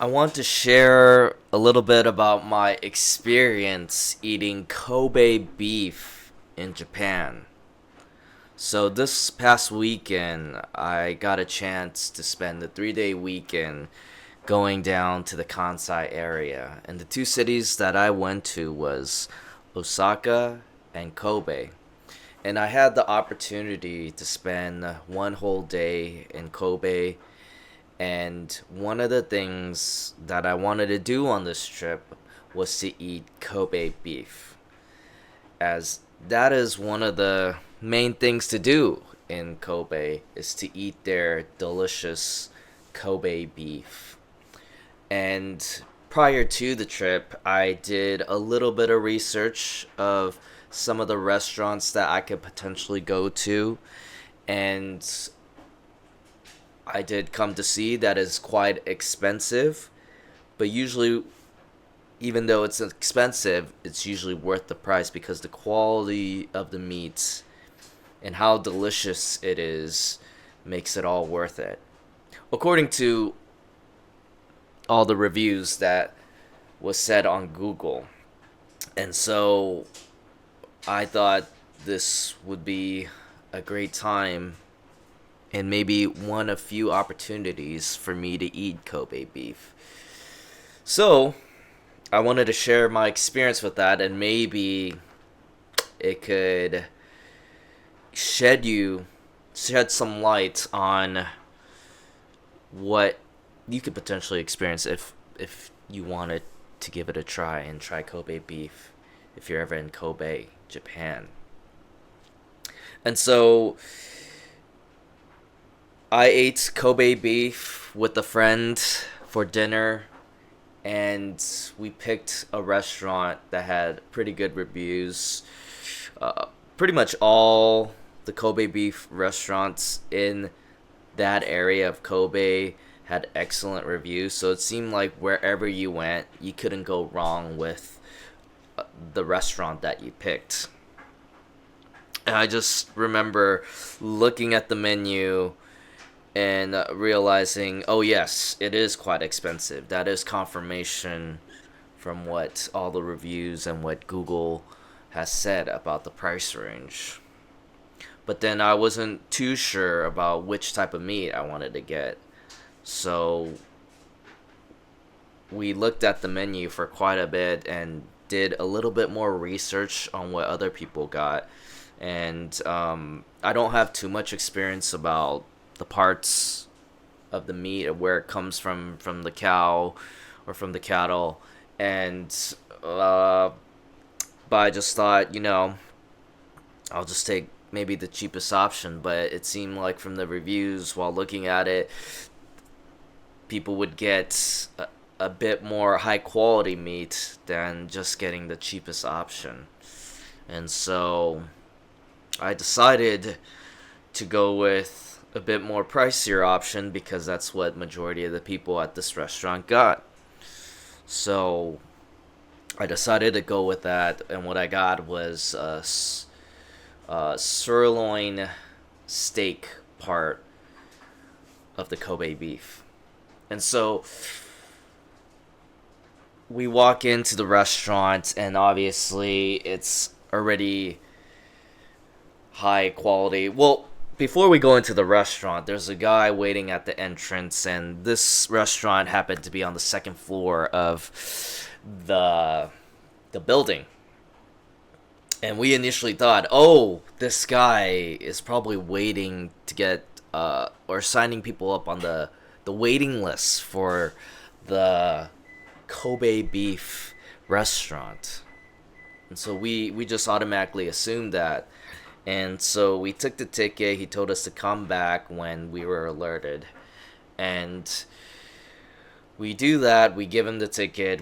I want to share a little bit about my experience eating Kobe beef in Japan. So, this past weekend, I got a chance to spend a 3 day weekend going down to the Kansai area. And the two cities that I went to was Osaka and Kobe. And I had the opportunity to spend one whole day in Kobe. And one of the things that I wanted to do on this trip was to eat Kobe beef, as that is one of the main things to do in Kobe is to eat their delicious Kobe beef. And prior to the trip, I did a little bit of research of some of the restaurants that I could potentially go to, and I did come to see that is quite expensive, but usually, even though it's expensive, it's usually worth the price because the quality of the meat and how delicious it is makes it all worth it. According to all the reviews that was said on Google. And so I thought this would be a great time and maybe one of few opportunities for me to eat Kobe beef. So, I wanted to share my experience with that, and maybe it could shed some light on what you could potentially experience if you wanted to give it a try and try Kobe beef if you're ever in Kobe, Japan. And so I ate Kobe beef with a friend for dinner, and we picked a restaurant that had pretty good reviews. Pretty much all the Kobe beef restaurants in that area of Kobe had excellent reviews, so it seemed like wherever you went, you couldn't go wrong with the restaurant that you picked. And I just remember looking at the menu and realizing, oh yes, it is quite expensive. That is confirmation from what all the reviews and what Google has said about the price range. But then I wasn't too sure about which type of meat I wanted to get. So we looked at the menu for quite a bit and did a little bit more research on what other people got. And I don't have too much experience about the parts of the meat or where it comes from the cow or from the cattle. And but I just thought, I'll just take maybe the cheapest option. But it seemed like from the reviews while looking at it, people would get a bit more high quality meat than just getting the cheapest option. And so I decided to go with a bit more pricier option because that's what majority of the people at this restaurant got. So I decided to go with that, and what I got was a sirloin steak part of the Kobe beef. And so we walk into the restaurant, and obviously it's already high quality. Well, before we go into the restaurant, there's a guy waiting at the entrance, and this restaurant happened to be on the second floor of the building. And we initially thought, oh, this guy is probably waiting to get or signing people up on the waiting list for the Kobe beef restaurant. And so we just automatically assumed that. And so we took the ticket. He told us to come back when we were alerted. And we do that. We give him the ticket.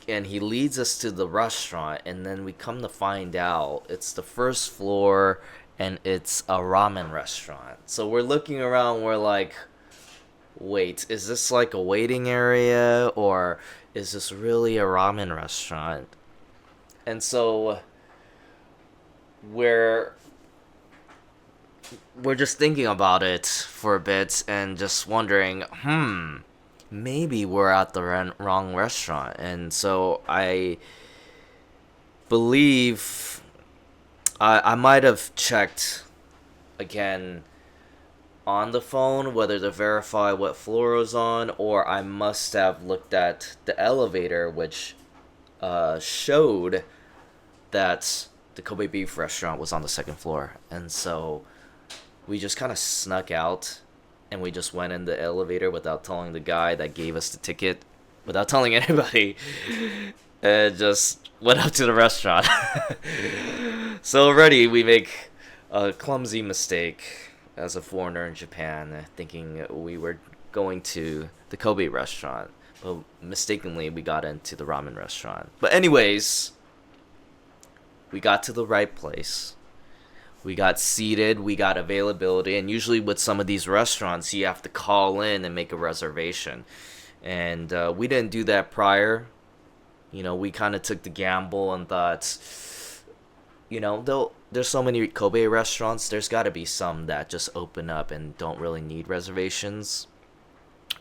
And he leads us to the restaurant. And then we come to find out it's the first floor and it's a ramen restaurant. So we're looking around. We're like, wait, is this like a waiting area or is this really a ramen restaurant? And so we're we're just thinking about it for a bit and just wondering, maybe we're at the wrong restaurant. And so I believe I might have checked again on the phone whether to verify what floor it was on, or I must have looked at the elevator, which showed that the Kobe beef restaurant was on the second floor. And so we just kind of snuck out and we just went in the elevator without telling the guy that gave us the ticket, without telling anybody, and just went up to the restaurant. So already we make a clumsy mistake as a foreigner in Japan, thinking we were going to the Kobe restaurant, but mistakenly we got into the ramen restaurant. But anyways, we got to the right place. We got seated, we got availability, and usually with some of these restaurants, you have to call in and make a reservation. And we didn't do that prior. We kind of took the gamble and thought, there's so many Kobe restaurants, there's got to be some that just open up and don't really need reservations.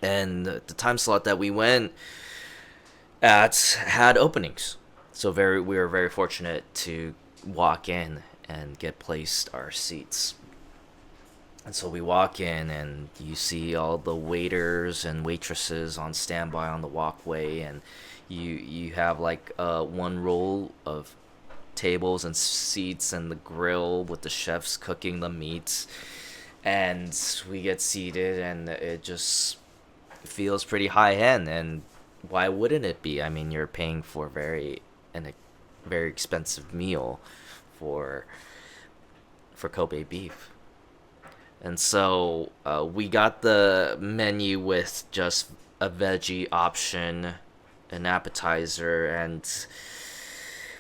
And the time slot that we went at had openings. So we were very fortunate to walk in and get placed our seats. And so we walk in and you see all the waiters and waitresses on standby on the walkway, and you have like one row of tables and seats and the grill with the chefs cooking the meats. And we get seated and it just feels pretty high end, and why wouldn't it be? I mean, you're paying for a very expensive meal for Kobe beef. And so we got the menu with just a veggie option, an appetizer, and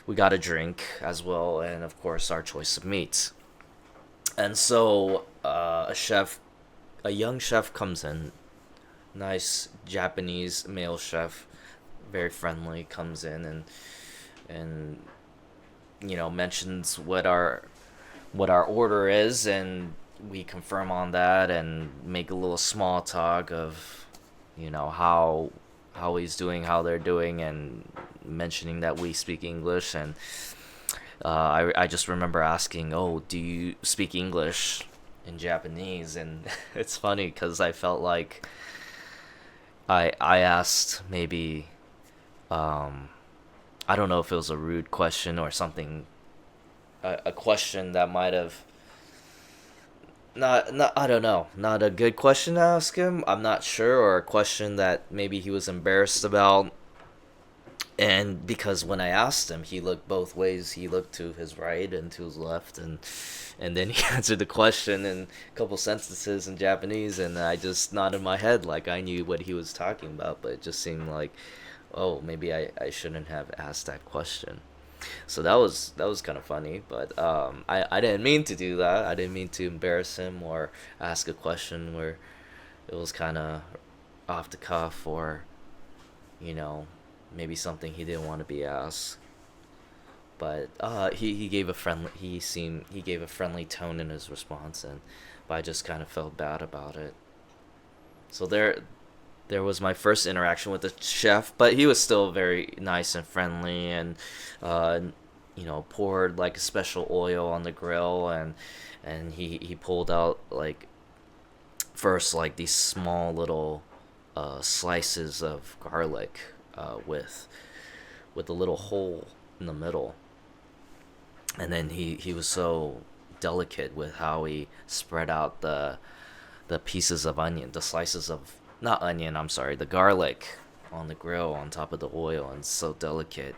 we got a drink as well, and of course our choice of meats. And so a young chef comes in, nice Japanese male chef, very friendly, comes in and mentions what our order is, and we confirm on that and make a little small talk of how he's doing, how they're doing, and mentioning that we speak English. And I just remember asking, oh, do you speak English in Japanese? And it's funny because I felt like I asked maybe I don't know if it was a rude question or something, a question that might have not I don't know, not a good question to ask him. I'm not sure, or a question that maybe he was embarrassed about. And because when I asked him, he looked both ways. He looked to his right and to his left, and then he answered the question in a couple sentences in Japanese, and I just nodded my head like I knew what he was talking about, but it just seemed like, oh, maybe I shouldn't have asked that question. So that was kind of funny, but I didn't mean to do that. I didn't mean to embarrass him or ask a question where it was kind of off the cuff, or you know maybe something he didn't want to be asked. But he gave a friendly tone in his response, and but I just kind of felt bad about it. So there was my first interaction with the chef, but he was still very nice and friendly, and uh, poured like a special oil on the grill, and he pulled out like first like these small little slices of garlic with a little hole in the middle, and then he was so delicate with how he spread out the pieces of onion, the slices of, not onion, I'm sorry, the garlic on the grill on top of the oil, and so delicate,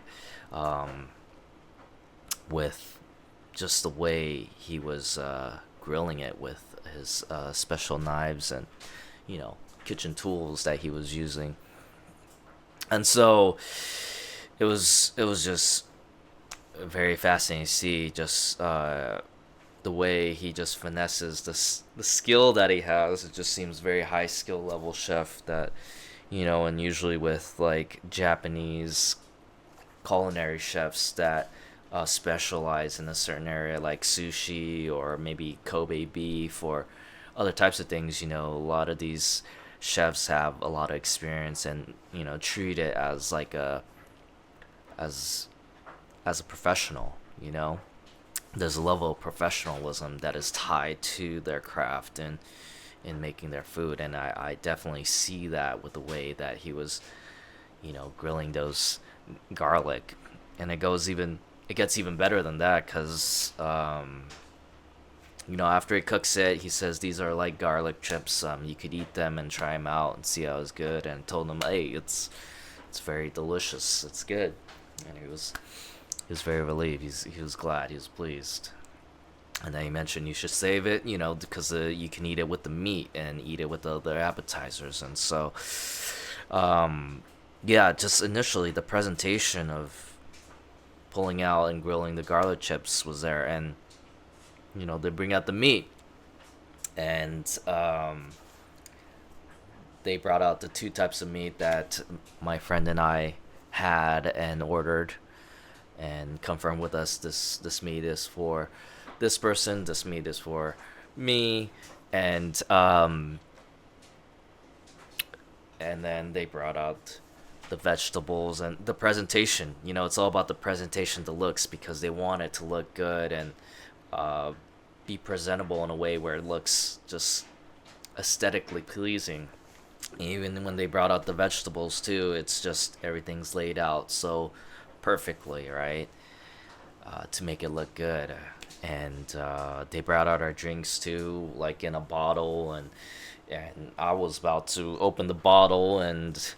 with just the way he was grilling it with his special knives and kitchen tools that he was using. And so it was just very fascinating to see just the way he just finesses the skill that he has. It just seems very high skill level chef that, and usually with like Japanese culinary chefs that specialize in a certain area like sushi or maybe Kobe beef or other types of things. A lot of these chefs have a lot of experience and treat it as like as as a professional. There's a level of professionalism that is tied to their craft and in making their food, and I definitely see that with the way that he was grilling those garlic. And it gets even better than that, because after he cooks it, he says these are like garlic chips. You could eat them and try them out and see how it's good. And told him, hey, it's very delicious. It's good. And he was very relieved. He was glad. He was pleased. And then he mentioned you should save it, because you can eat it with the meat and eat it with the other appetizers. And so, yeah, just initially the presentation of pulling out and grilling the garlic chips was there, and they bring out the meat, and they brought out the two types of meat that my friend and I had and ordered, and confirmed with us this meat is for this person, this meat is for me, and then they brought out the vegetables and the presentation. It's all about the presentation, the looks, because they want it to look good and be presentable in a way where it looks just aesthetically pleasing. Even when they brought out the vegetables too, it's just everything's laid out so perfectly, right? To make it look good. And they brought out our drinks too, like in a bottle, and I was about to open the bottle and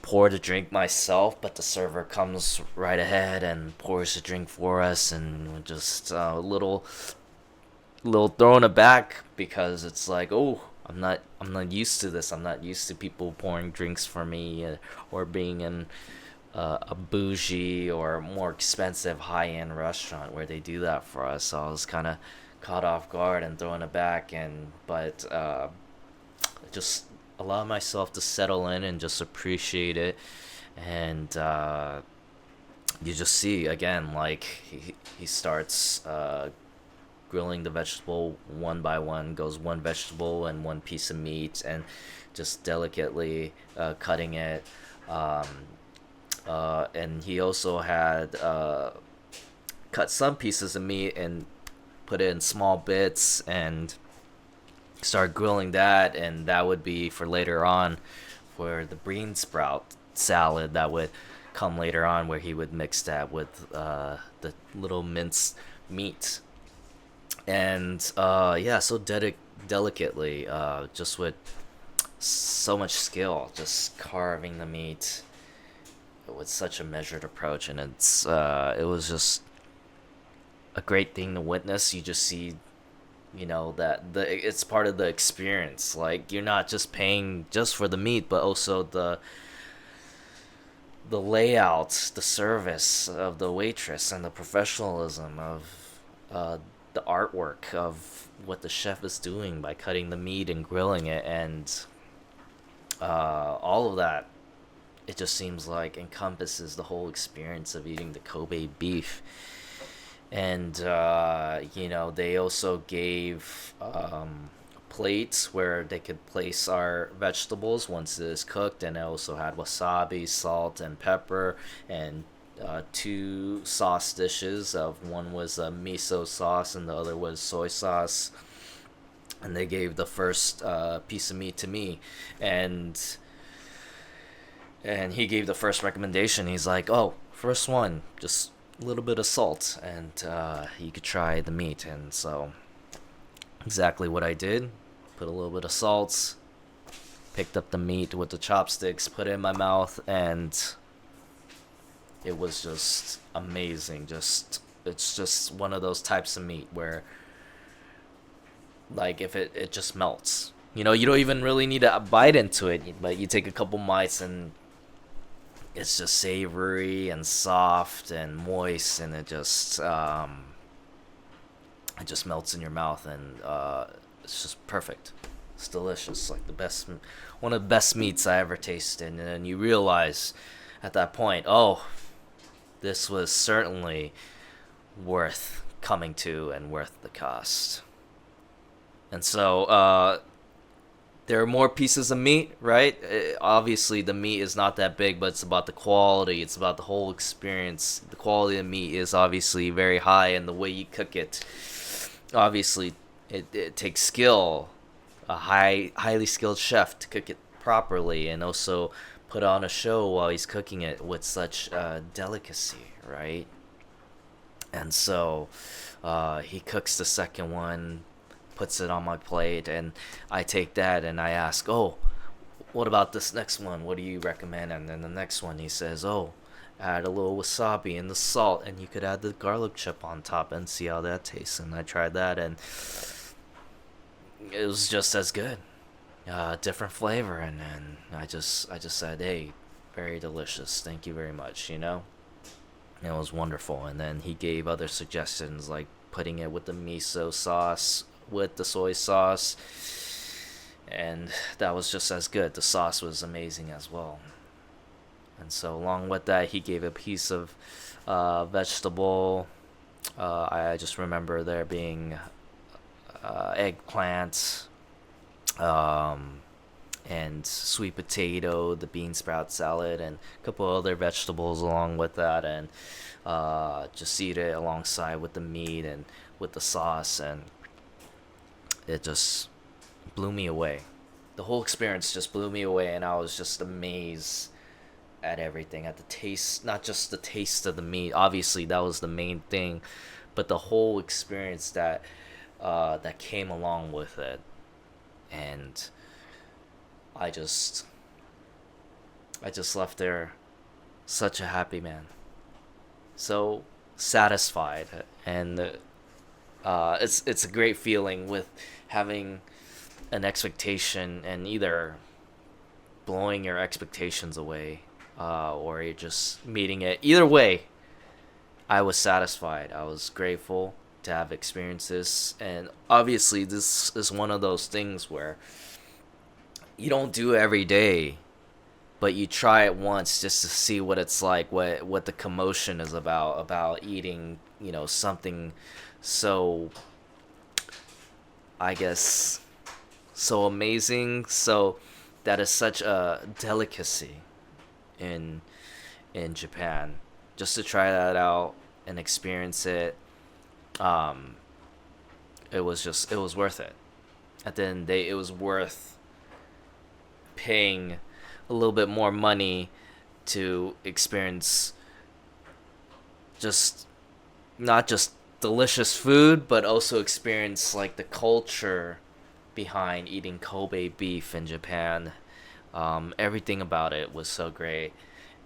pour the drink myself, but the server comes right ahead and pours the drink for us, and we're just a little thrown aback, because it's like, oh, I'm not used to this. I'm not used to people pouring drinks for me, or being in a bougie or more expensive high-end restaurant where they do that for us. So I was kind of caught off guard and thrown aback, but just allow myself to settle in and just appreciate it. And you just see again, like he starts grilling the vegetable one by one, goes one vegetable and one piece of meat, and just delicately cutting it. And he also had cut some pieces of meat and put it in small bits and start grilling that, and that would be for later on for the bean sprout salad that would come later on, where he would mix that with the little minced meat. And yeah, so delicately, just with so much skill, just carving the meat with such a measured approach. And it was just a great thing to witness. You just see, that it's part of the experience. Like, you're not just paying just for the meat, but also the layout, the service of the waitress, and the professionalism of the artwork of what the chef is doing by cutting the meat and grilling it, and all of that. It just seems like encompasses the whole experience of eating the Kobe beef. And they also gave plates where they could place our vegetables once it is cooked, and it also had wasabi, salt, and pepper, and two sauce dishes. One was a miso sauce and the other was soy sauce. And they gave the first piece of meat to me, and he gave the first recommendation. He's like, oh, first one, just a little bit of salt, and you could try the meat. And so exactly what I did, put a little bit of salt, picked up the meat with the chopsticks, put it in my mouth, and it was just amazing. It's just one of those types of meat where, like, if it just melts. You don't even really need to bite into it, but you take a couple bites and it's just savory and soft and moist, and it just melts in your mouth, and it's just perfect. It's delicious, like one of the best meats I ever tasted. And then you realize at that point, oh, this was certainly worth coming to and worth the cost. And so there are more pieces of meat, right? Obviously, the meat is not that big, but it's about the quality. It's about the whole experience. The quality of meat is obviously very high, and the way you cook it, obviously, it takes skill, a highly skilled chef to cook it properly, and also put on a show while he's cooking it with such delicacy, right? And so he cooks the second one, puts it on my plate, and I take that and I ask, "Oh, what about this next one? What do you recommend?" And then the next one he says, "Oh, add a little wasabi and the salt, and you could add the garlic chip on top and see how that tastes." And I tried that, and it was just as good, different flavor, and then I just said, "Hey, very delicious. Thank you very much." It was wonderful. And then he gave other suggestions like putting it with the miso sauce with the soy sauce, and that was just as good. The sauce was amazing as well. And so, along with that, he gave a piece of vegetable. I just remember there being eggplant, um, and sweet potato, the bean sprout salad, and a couple other vegetables along with that, and just eat it alongside with the meat and with the sauce, and it just blew me away. The whole experience just blew me away, and I was just amazed at everything, at the taste, not just the taste of the meat. Obviously, that was the main thing, but the whole experience that came along with it, and I just I just left there such a happy man, so satisfied, and it's a great feeling with having an expectation and either blowing your expectations away, or you're just meeting it. Either way, I was satisfied. I was grateful to have experienced this, and obviously, this is one of those things where you don't do it every day, but you try it once just to see what it's like, what the commotion is about eating, something so, I guess, so amazing, so that is such a delicacy in Japan. Just to try that out and experience it, um, it was worth it. At the end of the day, it was worth paying a little bit more money to experience just not just delicious food, but also experience like the culture behind eating Kobe beef in Japan. Everything about it was so great,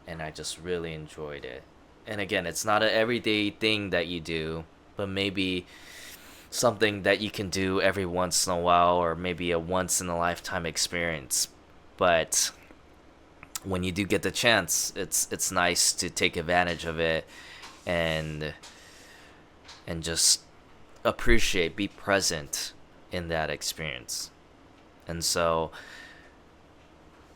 and I just really enjoyed it. And again, it's not an everyday thing that you do, but maybe something that you can do every once in a while, or maybe a once in a lifetime experience. But when you do get the chance, it's nice to take advantage of it, and just appreciate, be present in that experience. And so,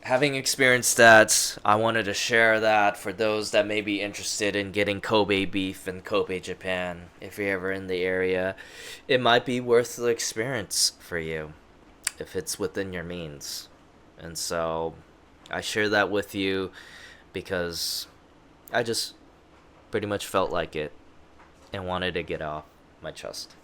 having experienced that, I wanted to share that for those that may be interested in getting Kobe beef in Kobe, Japan. If you're ever in the area, it might be worth the experience for you if it's within your means. And so, I share that with you because I just pretty much felt like it and wanted to get off my chest.